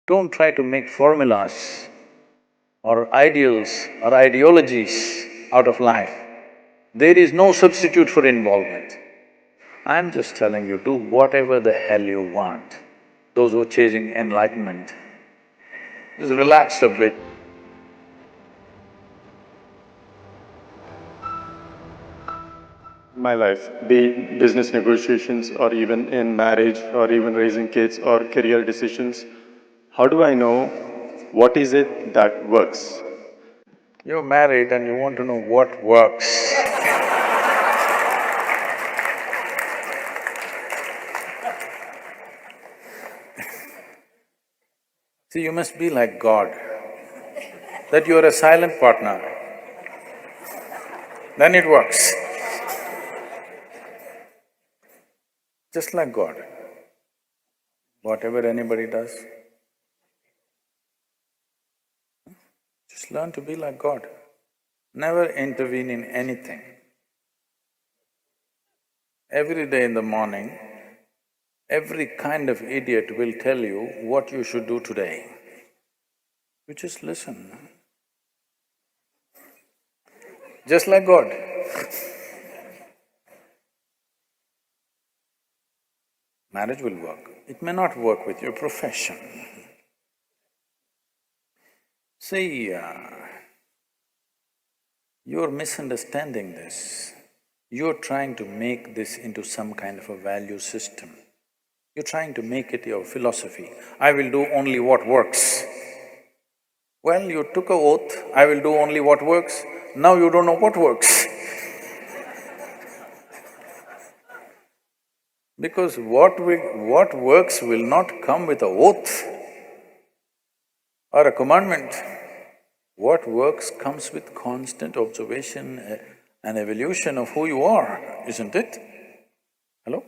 Don't try to make formulas or ideals or ideologies out of life. There is no substitute for involvement. I'm just telling you, do whatever the hell you want. Those who are chasing enlightenment, just relax a bit. My life, be it business negotiations or even in marriage or even raising kids or career decisions, how do I know what is it that works? You're married and you want to know what works. See, you must be like God, that you're a silent partner, then it works. Just like God. Whatever anybody does, just learn to be like God. Never intervene in anything. Every day in the morning, every kind of idiot will tell you what you should do today. You just listen, just like God. Marriage will work. It may not work with your profession. See, you're misunderstanding this. You're trying to make this into some kind of a value system. You're trying to make it your philosophy. I will do only what works. Well, you took a oath, I will do only what works. Now you don't know what works. Because what works will not come with a oath or a commandment. What works comes with constant observation and evolution of who you are, isn't it? Hello?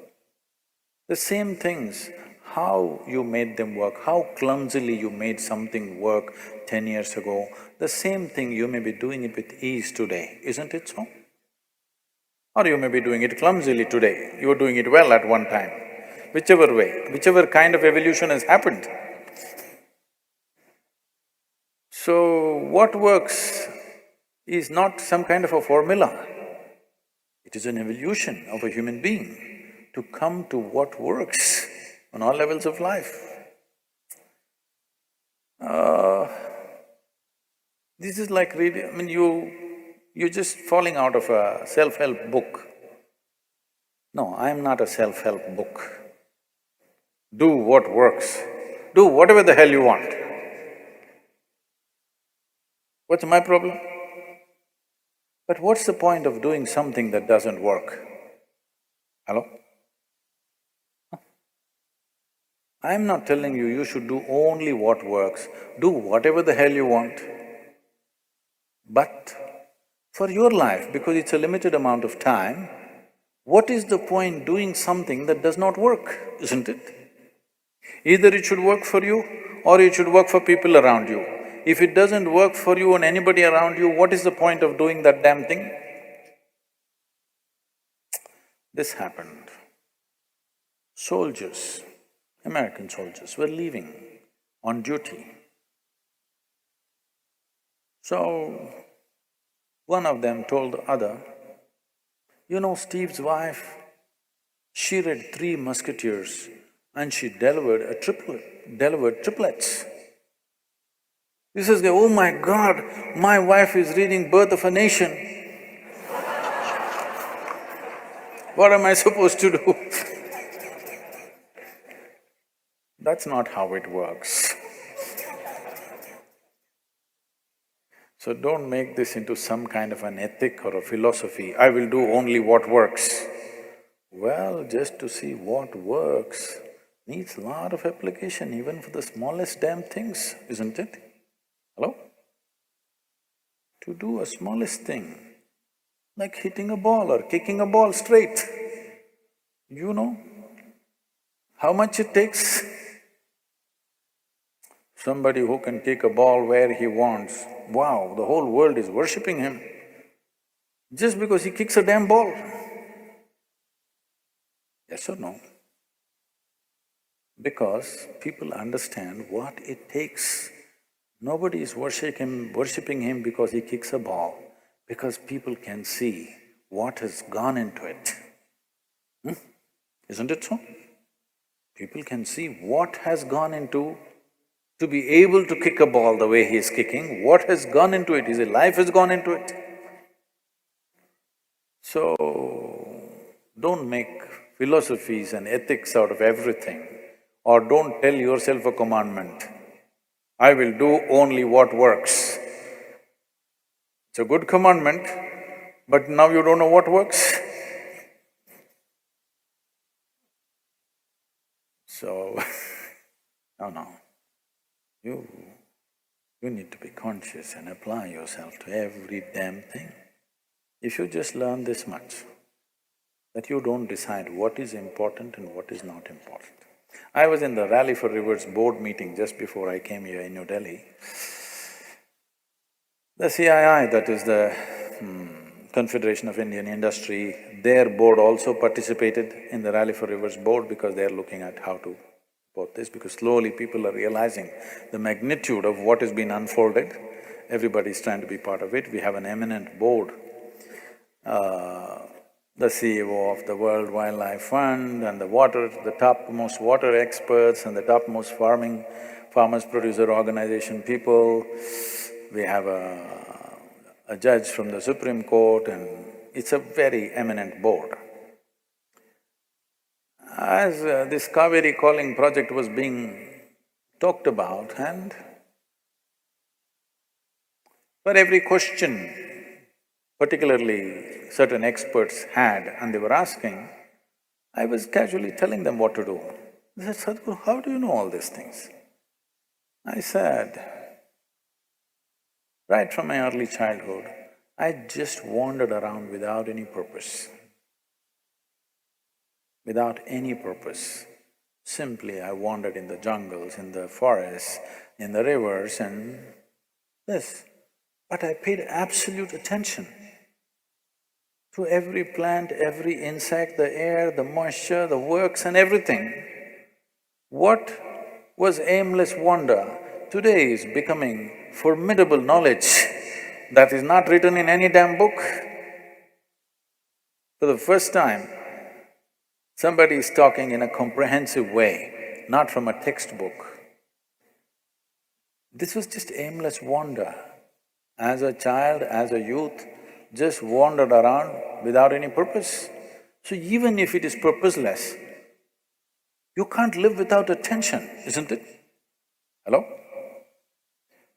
The same things, how you made them work, how clumsily you made something work 10 years ago, the same thing you may be doing it with ease today, isn't it so? Or you may be doing it clumsily today, you were doing it well at one time. Whichever way, whichever kind of evolution has happened. So, what works is not some kind of a formula, it is an evolution of a human being to come to what works on all levels of life. Uh, this is like reading… I mean, you're just falling out of a self-help book. No, I'm not a self-help book. Do what works. Do whatever the hell you want. What's my problem? But what's the point of doing something that doesn't work? Hello? I'm not telling you, you should do only what works. Do whatever the hell you want. But for your life, because it's a limited amount of time, what is the point doing something that does not work, isn't it? Either it should work for you or it should work for people around you. If it doesn't work for you and anybody around you, what is the point of doing that damn thing? This happened. Soldiers, American soldiers were leaving on duty. So, one of them told the other, you know, Steve's wife, she read 3 Musketeers and she delivered triplets. He says, oh my God, my wife is reading Birth of a Nation. What am I supposed to do? That's not how it works. So don't make this into some kind of an ethic or a philosophy, I will do only what works. Well, just to see what works needs a lot of application even for the smallest damn things, isn't it? Hello? To do a smallest thing, like hitting a ball or kicking a ball straight, you know how much it takes? Somebody who can kick a ball where he wants, wow, the whole world is worshipping him just because he kicks a damn ball. Yes or no? because people understand what it takes. Nobody is worshipping him because he kicks a ball, because people can see what has gone into it. Isn't it so? People can see what has gone into to be able to kick a ball the way he is kicking, what has gone into it, his life has gone into it. So, don't make philosophies and ethics out of everything, or don't tell yourself a commandment, I will do only what works. It's a good commandment, but now you don't know what works. So, no. You need to be conscious and apply yourself to every damn thing. If you just learn this much, that you don't decide what is important and what is not important. I was in the Rally for Rivers board meeting just before I came here in New Delhi. The CII, that is the Confederation of Indian Industry, their board also participated in the Rally for Rivers board because they are looking at how to support this, because slowly people are realizing the magnitude of what has been unfolded. Everybody is trying to be part of it. We have an eminent board, the CEO of the World Wildlife Fund and the topmost water experts and the topmost farmers producer organization people. We have a judge from the Supreme Court, and it's a very eminent board. As this Kaveri calling project was being talked about, and for every question particularly certain experts had and they were asking, I was casually telling them what to do. They said, Sadhguru, how do you know all these things? I said, right from my early childhood, I just wandered around without any purpose. Without any purpose. Simply I wandered in the jungles, in the forests, in the rivers and this. But I paid absolute attention to every plant, every insect, the air, the moisture, the works and everything. What was aimless wonder today is becoming formidable knowledge that is not written in any damn book. For the first time, somebody is talking in a comprehensive way, not from a textbook. This was just aimless wonder. As a child, as a youth, just wandered around without any purpose. So even if it is purposeless, you can't live without attention, isn't it? Hello?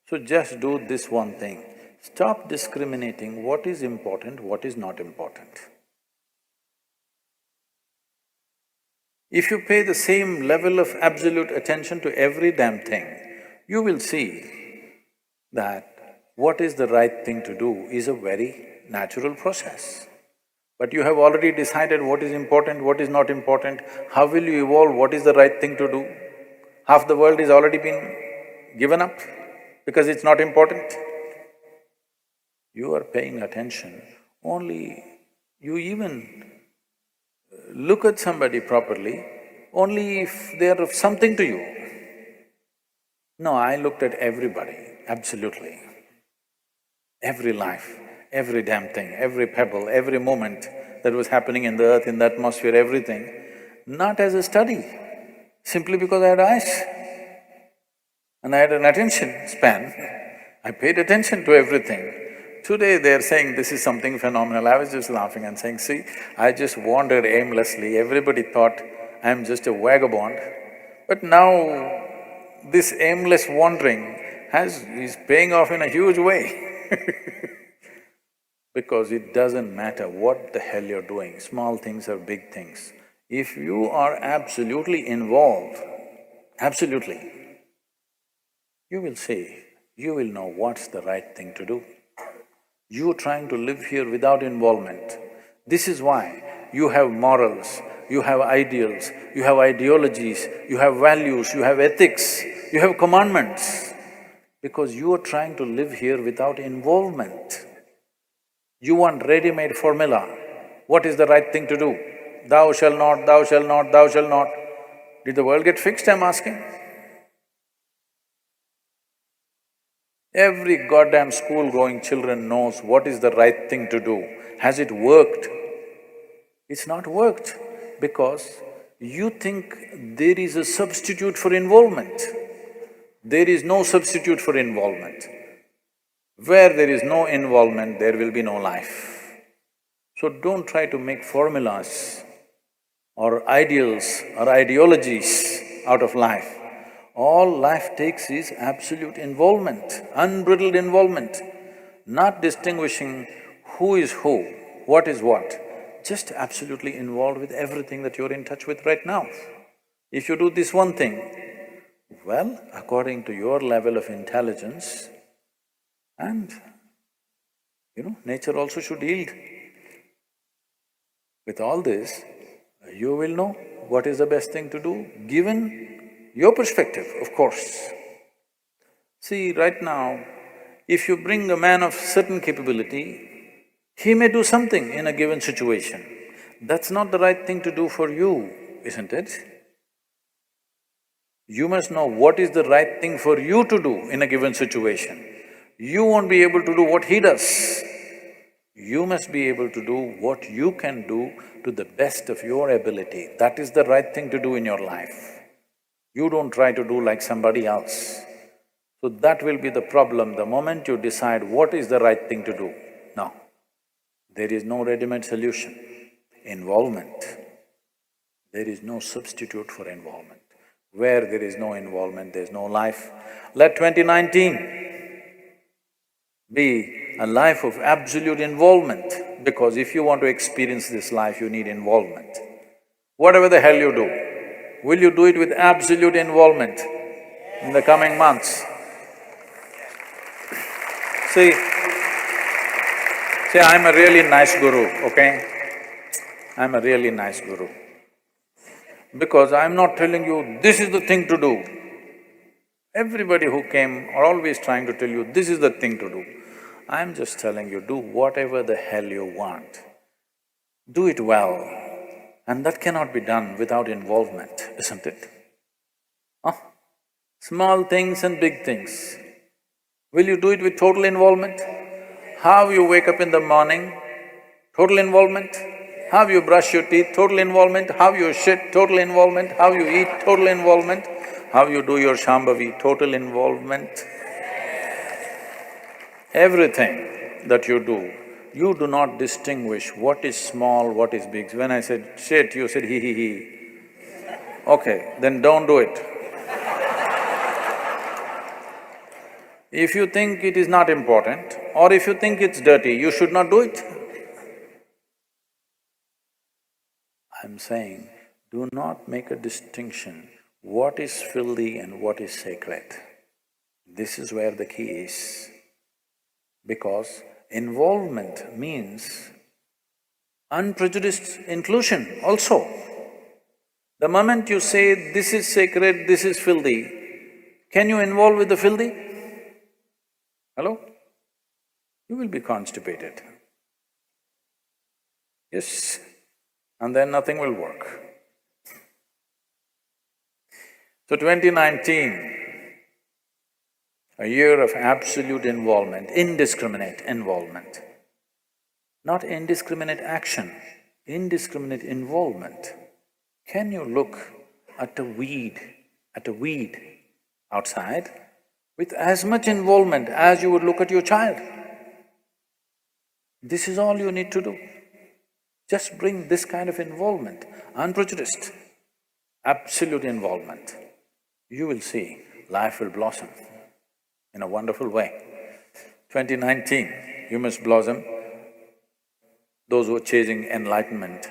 So just do this one thing, stop discriminating what is important, what is not important. If you pay the same level of absolute attention to every damn thing, you will see that what is the right thing to do is a very natural process. But you have already decided what is important, what is not important, how will you evolve, what is the right thing to do? Half the world is already been given up because it's not important. You are paying attention, only you even look at somebody properly only if they are of something to you. No, I looked at everybody, absolutely. Every life, every damn thing, every pebble, every moment that was happening in the earth, in the atmosphere, everything, not as a study, simply because I had eyes and I had an attention span. I paid attention to everything. Today they're saying this is something phenomenal. I was just laughing and saying, see, I just wandered aimlessly, everybody thought I'm just a vagabond. But now this aimless wandering is paying off in a huge way. Because it doesn't matter what the hell you're doing, small things or big things. If you are absolutely involved, absolutely, you will see, you will know what's the right thing to do. You trying to live here without involvement. This is why you have morals, you have ideals, you have ideologies, you have values, you have ethics, you have commandments, because you are trying to live here without involvement. You want ready-made formula. What is the right thing to do? Thou shalt not, thou shalt not, thou shalt not. Did the world get fixed, I'm asking? Every goddamn school-going children knows what is the right thing to do. Has it worked? It's not worked because you think there is a substitute for involvement. There is no substitute for involvement. Where there is no involvement, there will be no life. So don't try to make formulas or ideals or ideologies out of life. All life takes is absolute involvement, unbridled involvement, not distinguishing who is who, what is what, just absolutely involved with everything that you're in touch with right now. If you do this one thing, well, according to your level of intelligence, and nature also should yield. With all this, you will know what is the best thing to do, given your perspective, of course. See, right now, if you bring a man of certain capability, he may do something in a given situation. That's not the right thing to do for you, isn't it? You must know what is the right thing for you to do in a given situation. You won't be able to do what he does. You must be able to do what you can do to the best of your ability. That is the right thing to do in your life. You don't try to do like somebody else. So that will be the problem the moment you decide what is the right thing to do. No, there is no ready-made solution. Involvement. There is no substitute for involvement. Where there is no involvement, there is no life. Let 2019 be a life of absolute involvement, because if you want to experience this life, you need involvement. Whatever the hell you do, will you do it with absolute involvement in the coming months? See, I'm a really nice guru, okay? I'm a really nice guru. Because I'm not telling you, this is the thing to do. Everybody who came are always trying to tell you, this is the thing to do. I'm just telling you, do whatever the hell you want. Do it well, and that cannot be done without involvement, isn't it? Huh? Small things and big things. Will you do it with total involvement? How you wake up in the morning, total involvement. How you brush your teeth, total involvement. How you shit, total involvement. How you eat, total involvement. How you do your Shambhavi, total involvement. Everything that you do not distinguish what is small, what is big. When I said shit, you said he. Okay, then don't do it. If you think it is not important, or if you think it's dirty, you should not do it. I'm saying, do not make a distinction what is filthy and what is sacred. This is where the key is. Because involvement means unprejudiced inclusion also. The moment you say, this is sacred, this is filthy, can you involve with the filthy? Hello? You will be constipated. Yes, and then nothing will work. So 2019, a year of absolute involvement, indiscriminate involvement. Not indiscriminate action, indiscriminate involvement. Can you look at a weed outside with as much involvement as you would look at your child? This is all you need to do. Just bring this kind of involvement, unprejudiced, absolute involvement. You will see life will blossom in a wonderful way. 2019, you must blossom. Those who are chasing enlightenment,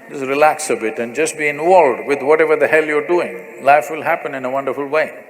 just relax a bit and just be involved with whatever the hell you're doing. Life will happen in a wonderful way.